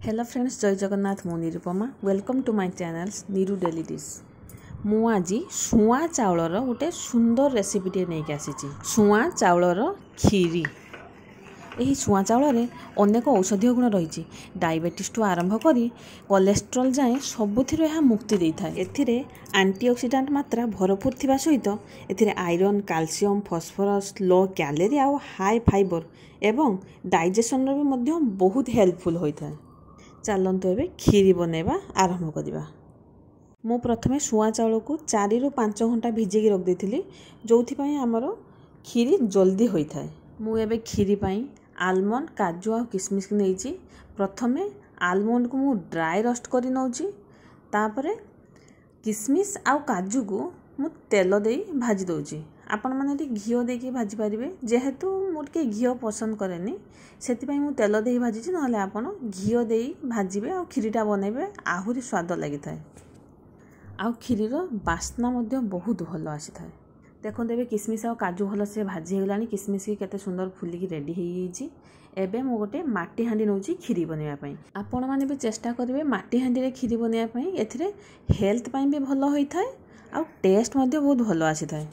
Hello friends, जय जगन्नाथ। मु Nirupama. Welcome to my channel Neeru daily dish. मु आज सुआ चाउलर गोटे सुंदर रेसिपीटे नहीं आसी। सुआ चाउलर खीरी। यही सुआ चाउल अनेक औषधीय गुण रही। डायबिटीज टू आरंभ करी कोलेस्ट्रोल जाए सबुथिर यह मुक्ति दे था। एथिरे एंटीऑक्सीडेंट मात्रा भरपूर थिबा सहित एथिरे iron, calcium, phosphorus, low calorie और हाई फाइबर एवं डाइजेशन भी मध्य बहुत हेल्पफुल होता है। चलतु एवं खीरी बनैबा आरंभ करवा। मु प्रथमे सुआ चाउल को 4 ରୁ 5 घंटा भिजेकी रख देथिली, जोथिपाई आमर खीरी जल्दी होता है। मु एबे खीरी पाई आलमंड, काजू और किशमिश नहीं। प्रथमे आलमंड को मु ड्राई रोस्ट कर नौची। तापरे किशमिश आउ काजू को मु तेल दे भाजी दौची। आपण मैंने घीओ देकी भाजी पारे। जेहेतु मुझे घीओ पसंद करेनि से मु तेल दे भाजी ना आपण घीओ दे भाजबे और खीरीटा बनइबे आहुरी स्वाद लगी था। आउ खीरीर बास्ना बहुत भल आसी था। देखते ए किशमिश और काजू भल से भाजी होगा। किशमिश की केते सुंदर फुलिकी रेडी हो एबे मु गोटे माटी हांडी नौची खीरी बनवाई। आपण मैंने भी चेष्टा करेंगे माटी हांडी खीरी बनवाई। एथिरे हेल्थ पाई भी भल होता है और टेस्ट बहुत भल आसी था।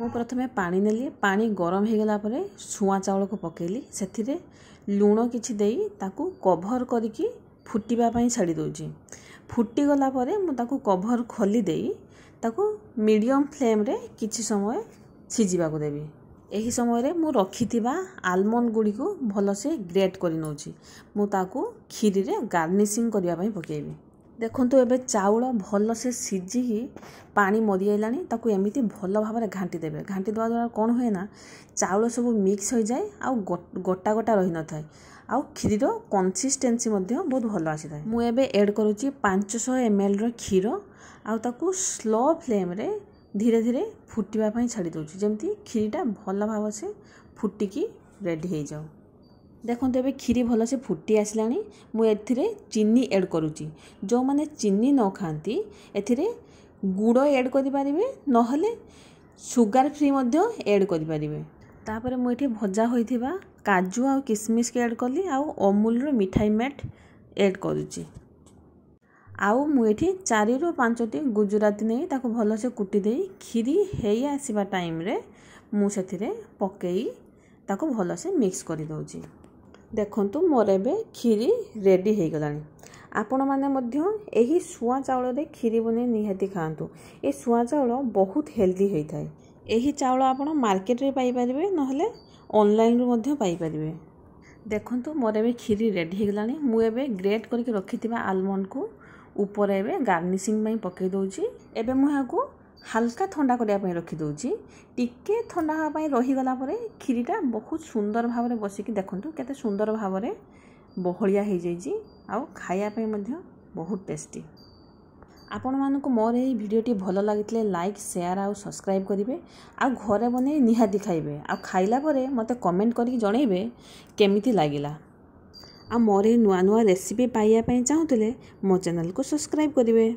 मु प्रथमे पानी नेली। पानी गरम हो गला परे सुआ चाउल को पकेली। सेथिरे लूण किछि देई ताकू कभर करिकी फुटिबा पई छाड़ी दोची। फुटी गला परे मु ताकू कभर खोली देई ताकू मीडियम फ्लेम रे किछि समय सिजिबा को देबी। एही समय रे मु रखिथिबा आलमंड गुडी को भल से ग्रेट करि नौची। मु ताकू खीरी रे गार्निशिंग करिया पई पकेबी। देखंतु एबे चाउल भल से सिझी पानी मरी आइलानी। ताकू एमिति भल भाव में घांटी देबे। घांटी देवा द्वारा कौन हुए ना चाउल सब मिक्स हो जाए आ गोटा गोटा रही न थाए। आउ खीरीर कंसिस्टेंसी बहुत भल आसी था। मु एबे ऐड करूची 500 ml रो क्षीर आउ ताकू स्लो फ्लेम रे धीरे धीरे फुटिबा पई छाड़ी दोची। जेमती खीरीटा भल भाव से फुटिकी रेडी हो जाओ। देखते ए खीरी भल से फुटी आसलानी। मु एथिरे चीनी ऐड करूची। जो माने चीनी न खाती एथिरे गुड़ ऐड करि पारिबे, नहले सुगार फ्री मध्य ऐड करि पारिबे। तापरे मु एठी भजा होइथिबा काजू और किशमिश के ऐड कली आउ अमूल रो मिठाई मेट ऐड करूची। आउ मु एठी 4 ରୁ 5टी गुजराती नहीं ताको भल से कुटी देई खीरी हेई आसीबा टाइम रे मु सेथिरे पकेई ताको भल से मिक्स करि दउची। देखंतु मोर एबे खीरी रेडी हो गलानी। आपण माने मध्य एही सुआ चाउल रे खीरी बने निहाती खांतु। ए सुआ चाउल बहुत हेल्दी होता है। एही चाउल आपण मार्केट रे पाई परिबे, नहले ऑनलाइन रो मध्य पाई परिबे। देखंतु मोर एबे खीरी रेडी हो गलानी। मु एबे ग्रेट करके रखिथिबा आलमंड को ऊपर एबे गार्निशिंग पई पके दउची। एबे मु हाकू हल्का ठंडा करिया पई रखी दउची। टिके ठंडा हा पई रही गला परे खीरीटा बहुत सुंदर भाव में बसिकी देखंतु केते सुंदर भाव में बहलिया हो जाइए। आउ खाया पई मध्य बहुत टेस्टी। आपण मानकु मोर एही वीडियोटी भल लागितले लाइक, शेयर और सब्सक्राइब करिवे। आ घरे बने निहाती खाइबे। आ खाइला परे मते कमेंट करके जणैबे केमिति लागिला। आ मोर नुआ नुआ रेसिपी पाइया पई चाहुतले मो चैनल को सब्सक्राइब करिवे।